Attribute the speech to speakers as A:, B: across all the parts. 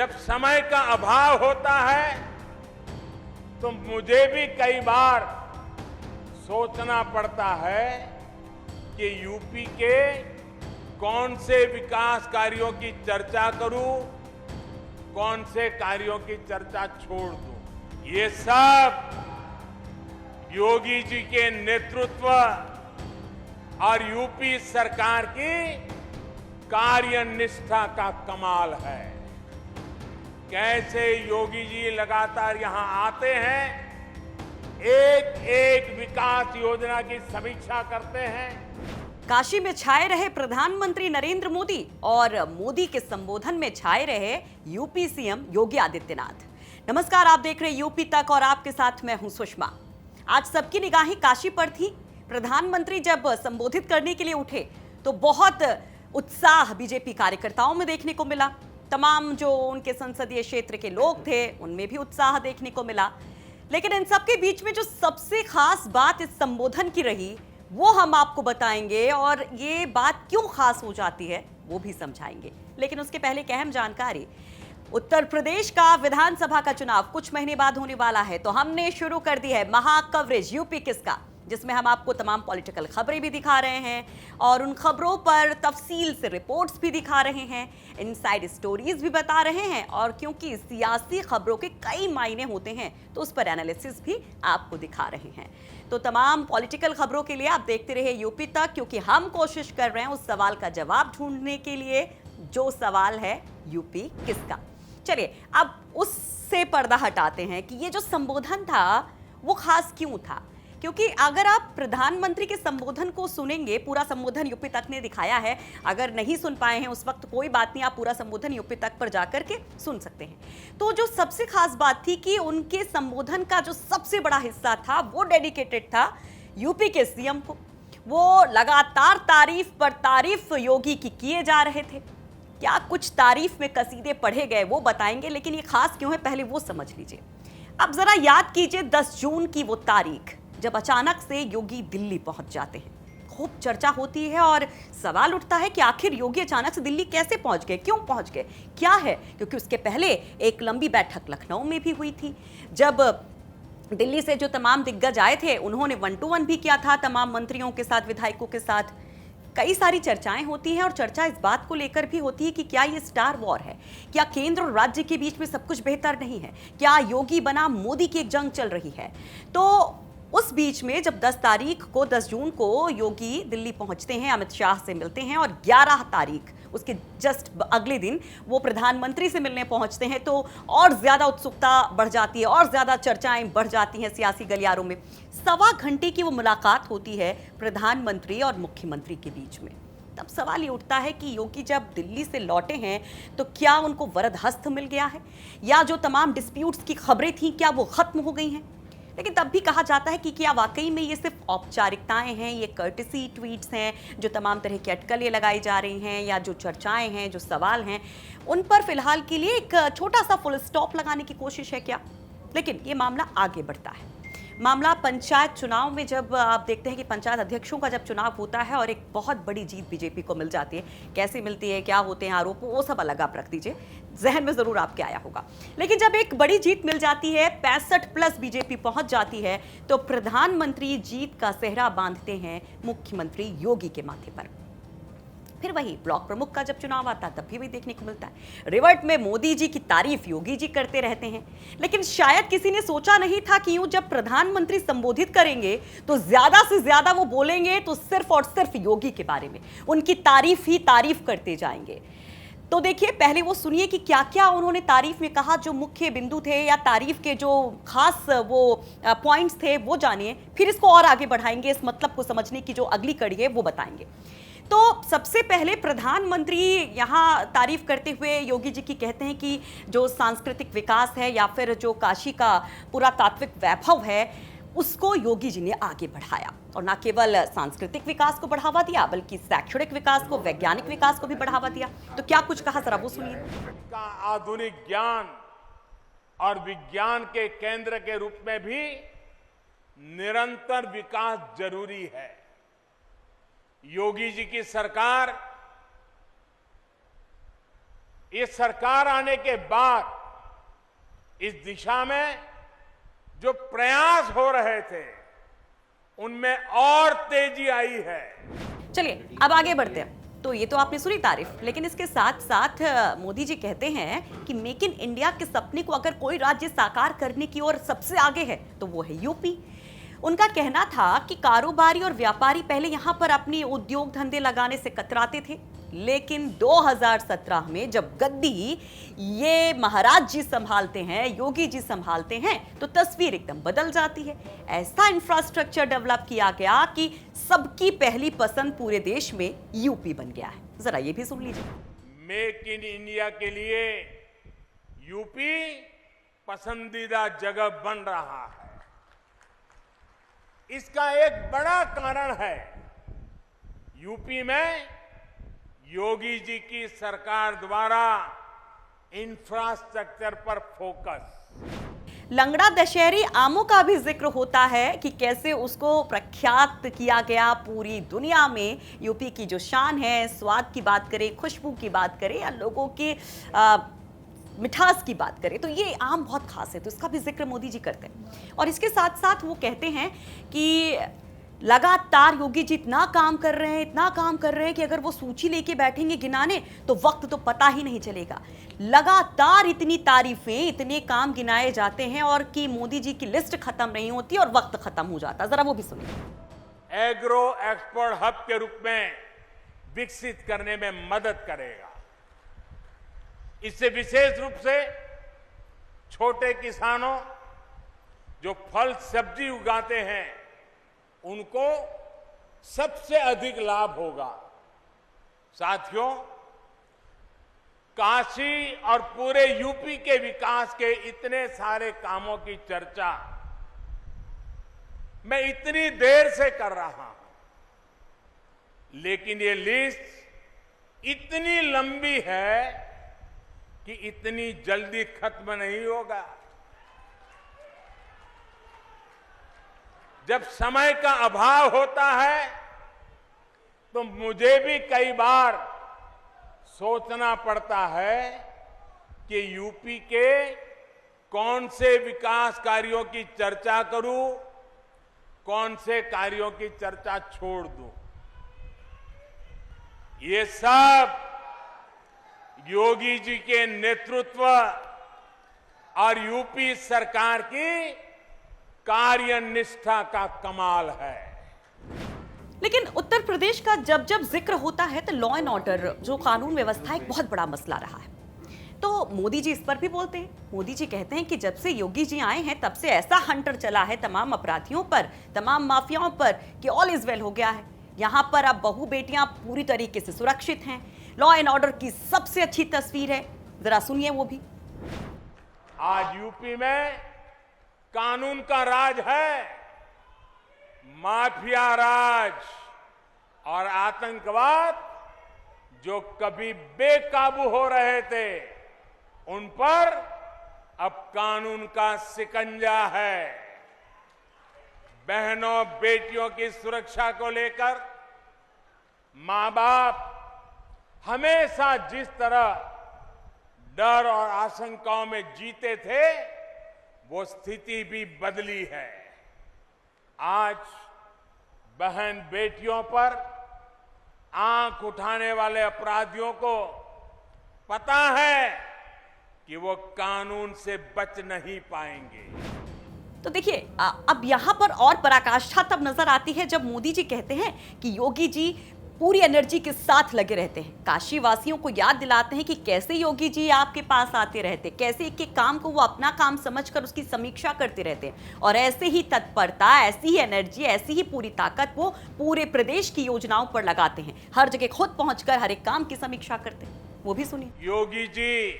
A: जब समय का अभाव होता है तो मुझे भी कई बार सोचना पड़ता है कि यूपी के कौन से विकास कार्यों की चर्चा करूं, कौन से कार्यों की चर्चा छोड़ दूं। ये सब योगी जी के नेतृत्व और यूपी सरकार की कार्यनिष्ठा का कमाल है। कैसे योगी जी लगातार यहां आते हैं, एक एक विकास योजना की समीक्षा करते हैं।
B: काशी में छाए रहे प्रधानमंत्री नरेंद्र मोदी और मोदी के संबोधन में छाए रहे यूपी सीएम योगी आदित्यनाथ। नमस्कार, आप देख रहे यूपी तक और आपके साथ मैं हूं सुषमा। आज सबकी निगाहें काशी पर थी। प्रधानमंत्री जब संबोधित करने के लिए उठे तो बहुत उत्साह बीजेपी कार्यकर्ताओं में देखने को मिला। तमाम जो उनके संसदीय क्षेत्र के लोग थे उनमें भी उत्साह देखने को मिला। लेकिन इन सबके बीच में जो सबसे खास बात इस संबोधन की रही वो हम आपको बताएंगे, और ये बात क्यों खास हो जाती है वो भी समझाएंगे। लेकिन उसके पहले एक अहम जानकारी, उत्तर प्रदेश का विधानसभा का चुनाव कुछ महीने बाद होने वाला है, तो हमने शुरू कर दी है महा कवरेज यूपी किसका, जिसमें हम आपको तमाम पॉलिटिकल खबरें भी दिखा रहे हैं और उन खबरों पर तफसील से रिपोर्ट्स भी दिखा रहे हैं, इनसाइड स्टोरीज भी बता रहे हैं, और क्योंकि सियासी खबरों के कई मायने होते हैं तो उस पर एनालिसिस भी आपको दिखा रहे हैं। तो तमाम पॉलिटिकल खबरों के लिए आप देखते रहे यूपी तक, क्योंकि हम कोशिश कर रहे हैं उस सवाल का जवाब ढूंढने के लिए जो सवाल है यूपी किसका। चलिए अब उससे पर्दा हटाते हैं कि ये जो संबोधन था वो खास क्यों था। क्योंकि अगर आप प्रधानमंत्री के संबोधन को सुनेंगे, पूरा संबोधन यूपी तक ने दिखाया है, अगर नहीं सुन पाए हैं उस वक्त कोई बात नहीं, आप पूरा संबोधन यूपी तक पर जाकर के सुन सकते हैं। तो जो सबसे खास बात थी कि उनके संबोधन का जो सबसे बड़ा हिस्सा था वो डेडिकेटेड था यूपी के सीएम को। वो लगातार तारीफ पर तारीफ योगी की किए जा रहे थे। क्या कुछ तारीफ में कसीदे पढ़े गए वो बताएंगे, लेकिन ये खास क्यों है पहले वो समझ लीजिए। अब जरा याद कीजिए 10 जून की वो तारीख जब अचानक से योगी दिल्ली पहुंच जाते हैं। खूब चर्चा होती है और सवाल उठता है कि आखिर योगी अचानक से दिल्ली कैसे पहुंच गए, क्यों पहुंच गए, क्या है। क्योंकि उसके पहले एक लंबी बैठक लखनऊ में भी हुई थी, जब दिल्ली से जो तमाम दिग्गज आए थे उन्होंने 1-to-1 भी किया था तमाम मंत्रियों के साथ, विधायकों के साथ। कई सारी चर्चाएं होती हैं और चर्चा इस बात को लेकर भी होती है कि क्या ये स्टार वॉर है, क्या केंद्र और राज्य के बीच में सब कुछ बेहतर नहीं है, क्या योगी बना मोदी की एक जंग चल रही है। तो उस बीच में जब 10 जून को योगी दिल्ली पहुंचते हैं, अमित शाह से मिलते हैं, और 11 तारीख उसके जस्ट अगले दिन वो प्रधानमंत्री से मिलने पहुंचते हैं, तो और ज्यादा उत्सुकता बढ़ जाती है और ज्यादा चर्चाएं बढ़ जाती हैं सियासी गलियारों में। 1.25 घंटे की वो मुलाकात होती है प्रधानमंत्री और मुख्यमंत्री के बीच में। तब सवाल ये उठता है कि योगी जब दिल्ली से लौटे हैं तो क्या उनको वरद हस्त मिल गया है, या जो तमाम डिस्प्यूट्स की खबरें थी क्या वो खत्म हो गई हैं। लेकिन तब भी कहा जाता है कि क्या वाकई में ये सिर्फ औपचारिकताएं हैं, ये कर्टेसी ट्वीट्स हैं, जो तमाम तरह की अटकलें लगाई जा रही हैं, या जो चर्चाएं हैं, जो सवाल हैं, उन पर फिलहाल के लिए एक छोटा सा फुल स्टॉप लगाने की कोशिश है क्या। लेकिन ये मामला आगे बढ़ता है। मामला पंचायत चुनाव में, जब आप देखते हैं कि पंचायत अध्यक्षों का जब चुनाव होता है और एक बहुत बड़ी जीत बीजेपी को मिल जाती है, कैसे मिलती है, क्या होते हैं आरोप, वो सब अलग आप रख दीजिए, जहन में जरूर आपके आया होगा। लेकिन जब एक बड़ी जीत मिल जाती है, 65+ बीजेपी पहुंच जाती है, तो प्रधानमंत्री जीत का सेहरा बांधते हैं मुख्यमंत्री योगी के माथे पर। फिर वही ब्लॉक प्रमुख का जब चुनाव आता है तब भी देखने को मिलता है। रिवर्ट में मोदी जी की तारीफ योगी जी करते रहते हैं। लेकिन शायद किसी ने सोचा नहीं था कि यूं जब प्रधानमंत्री संबोधित करेंगे तो ज्यादा से ज्यादा वो बोलेंगे तो सिर्फ और सिर्फ योगी के बारे में, उनकी तारीफ ही तारीफ करते जाएंगे। तो देखिए, पहले वो सुनिए कि क्या क्या उन्होंने तारीफ में कहा, जो मुख्य बिंदु थे या तारीफ के जो खास वो पॉइंट्स थे वो जानिए, फिर इसको और आगे बढ़ाएंगे, इस मतलब को समझने की जो अगली कड़ी है वो बताएंगे। तो सबसे पहले प्रधानमंत्री यहाँ तारीफ करते हुए योगी जी की कहते हैं कि जो सांस्कृतिक विकास है या फिर जो काशी का पुरातात्विक वैभव है उसको योगी जी ने आगे बढ़ाया, और न केवल सांस्कृतिक विकास को बढ़ावा दिया बल्कि शैक्षणिक विकास को, वैज्ञानिक विकास को भी बढ़ावा दिया। तो क्या कुछ कहा, जरा वो सुनिए।
A: का आधुनिक ज्ञान और विज्ञान के केंद्र के रूप में भी निरंतर विकास जरूरी है। योगी जी की सरकार ये सरकार आने के बाद इस दिशा में जो प्रयास हो रहे थे उनमें और तेजी आई है।
B: चलिए अब आगे बढ़ते हैं। तो ये तो आपने सुनी तारीफ, लेकिन इसके साथ साथ मोदी जी कहते हैं कि मेक इन इंडिया के सपने को अगर कोई राज्य साकार करने की ओर सबसे आगे है तो वो है यूपी। उनका कहना था कि कारोबारी और व्यापारी पहले यहां पर अपनी उद्योग धंधे लगाने से कतराते थे, लेकिन 2017 में जब गद्दी ये महाराज जी संभालते हैं, योगी जी संभालते हैं, तो तस्वीर एकदम बदल जाती है। ऐसा इंफ्रास्ट्रक्चर डेवलप किया गया कि सबकी पहली पसंद पूरे देश में यूपी बन गया है। जरा ये भी सुन लीजिए।
A: मेक इन इंडिया के लिए यूपी पसंदीदा जगह बन रहा है। इसका एक बड़ा कारण है यूपी में योगी जी की सरकार द्वारा इंफ्रास्ट्रक्चर पर फोकस।
B: लंगड़ा दशहरी आमों का भी जिक्र होता है कि कैसे उसको प्रख्यात किया गया पूरी दुनिया में। यूपी की जो शान है, स्वाद की बात करें, खुशबू की बात करें या लोगों की मिठास की बात करें, तो ये आम बहुत खास है, तो इसका भी जिक्र मोदी जी करते हैं। और इसके साथ साथ वो कहते हैं कि लगातार योगी जी इतना काम कर रहे हैं कि अगर वो सूची लेके बैठेंगे गिनाने तो वक्त तो पता ही नहीं चलेगा। लगातार इतनी तारीफें, इतने काम गिनाए जाते हैं और कि मोदी जी की लिस्ट खत्म नहीं होती और वक्त खत्म हो जाता। जरा वो भी सुनिए।
A: एग्रो एक्सपोर्ट हब के रूप में विकसित करने में मदद करेगा। इससे विशेष रूप से छोटे किसानों जो फल सब्जी उगाते हैं उनको सबसे अधिक लाभ होगा। साथियों, काशी और पूरे यूपी के विकास के इतने सारे कामों की चर्चा मैं इतनी देर से कर रहा हूं, लेकिन ये लिस्ट इतनी लंबी है कि इतनी जल्दी खत्म नहीं होगा। जब समय का अभाव होता है तो मुझे भी कई बार सोचना पड़ता है कि यूपी के कौन से विकास कार्यों की चर्चा करूं, कौन से कार्यों की चर्चा छोड़ दूं। ये सब योगी जी के नेतृत्व और यूपी सरकार की कार्यनिष्ठा का कमाल है।
B: लेकिन उत्तर प्रदेश का जब जब जिक्र होता है तो लॉ एंड ऑर्डर, जो कानून व्यवस्था, एक बहुत बड़ा मसला रहा है। तो मोदी जी इस पर भी बोलते हैं। मोदी जी कहते हैं कि जब से योगी जी आए हैं तब से ऐसा हंटर चला है तमाम अपराधियों पर, तमाम माफियाओं पर कि ऑल इज वेल हो गया है। यहाँ पर अब बहू बेटियां पूरी तरीके से सुरक्षित हैं। लॉ एंड ऑर्डर की सबसे अच्छी तस्वीर है, जरा सुनिए वो भी।
A: आज यूपी में कानून का राज है, माफिया राज और आतंकवाद जो कभी बेकाबू हो रहे थे उन पर अब कानून का शिकंजा है। बहनों बेटियों की सुरक्षा को लेकर मां बाप हमेशा जिस तरह डर और आशंकाओं में जीते थे वो स्थिति भी बदली है। आज बहन बेटियों पर आंख उठाने वाले अपराधियों को पता है कि वो कानून से बच नहीं पाएंगे।
B: तो देखिए अब यहां पर और पराकाष्ठा तब नजर आती है जब मोदी जी कहते हैं कि योगी जी पूरी एनर्जी के साथ लगे रहते हैं। काशी वासियों को याद दिलाते हैं कि कैसे योगी जी आपके पास आते रहते, कैसे एक एक काम को वो अपना काम समझकर उसकी समीक्षा करते रहते हैं और ऐसे ही तत्परता, ऐसी ही एनर्जी, ऐसी ही पूरी ताकत वो पूरे प्रदेश की योजनाओं पर लगाते हैं। हर जगह खुद पहुंचकर हर एक काम की समीक्षा करते हैं। वो भी सुनिए।
A: योगी जी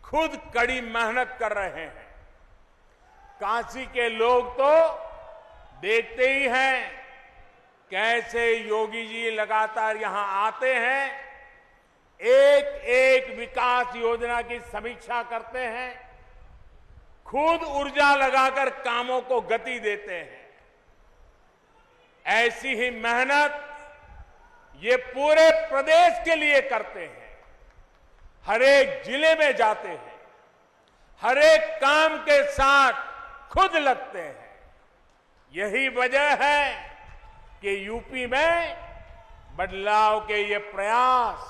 A: खुद कड़ी मेहनत कर रहे हैं। काशी के लोग तो देखते ही हैं कैसे योगी जी लगातार यहां आते हैं, एक एक विकास योजना की समीक्षा करते हैं, खुद ऊर्जा लगाकर कामों को गति देते हैं। ऐसी ही मेहनत ये पूरे प्रदेश के लिए करते हैं। हर एक जिले में जाते हैं, हर एक काम के साथ खुद लगते हैं। यही वजह है कि यूपी में बदलाव के ये प्रयास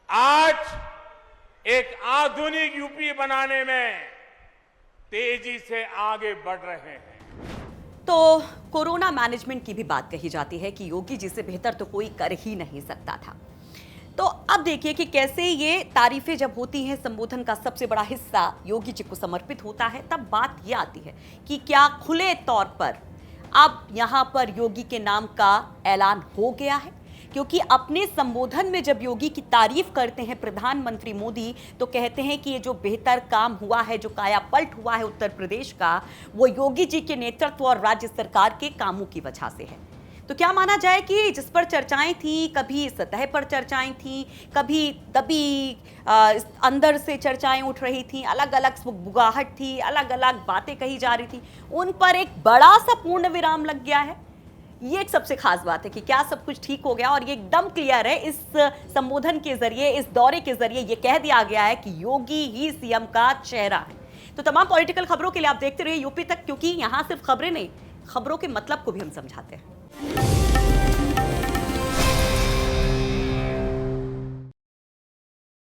A: आज एक आधुनिक यूपी बनाने में तेजी से आगे बढ़ रहे हैं।
B: तो कोरोना मैनेजमेंट की भी बात कही जाती है कि योगी जी से बेहतर तो कोई कर ही नहीं सकता था। तो अब देखिए कि कैसे ये तारीफें जब होती हैं, संबोधन का सबसे बड़ा हिस्सा योगी जी को समर्पित होता है, तब बात ये आती है कि क्या खुले तौर पर अब यहां पर योगी के नाम का ऐलान हो गया है? क्योंकि अपने संबोधन में जब योगी की तारीफ करते हैं प्रधानमंत्री मोदी, तो कहते हैं कि ये जो बेहतर काम हुआ है, जो कायापलट हुआ है उत्तर प्रदेश का, वो योगी जी के नेतृत्व और राज्य सरकार के कामों की वजह से है। तो क्या माना जाए कि जिस पर चर्चाएं थी, कभी सतह पर चर्चाएं थी, कभी दबी अंदर से चर्चाएं उठ रही थी, अलग अलग बुगाहट थी, अलग अलग बातें कही जा रही थी, उन पर एक बड़ा सा पूर्ण विराम लग गया है। ये एक सबसे खास बात है कि क्या सब कुछ ठीक हो गया, और ये एकदम क्लियर है इस संबोधन के जरिए, इस दौरे के जरिए ये कह दिया गया है कि योगी ही सीएम का चेहरा है। तो तमाम पॉलिटिकल खबरों के लिए आप देखते रहिए यूपी तक, क्योंकि यहां सिर्फ खबरें नहीं, खबरों के मतलब को भी हम समझाते हैं।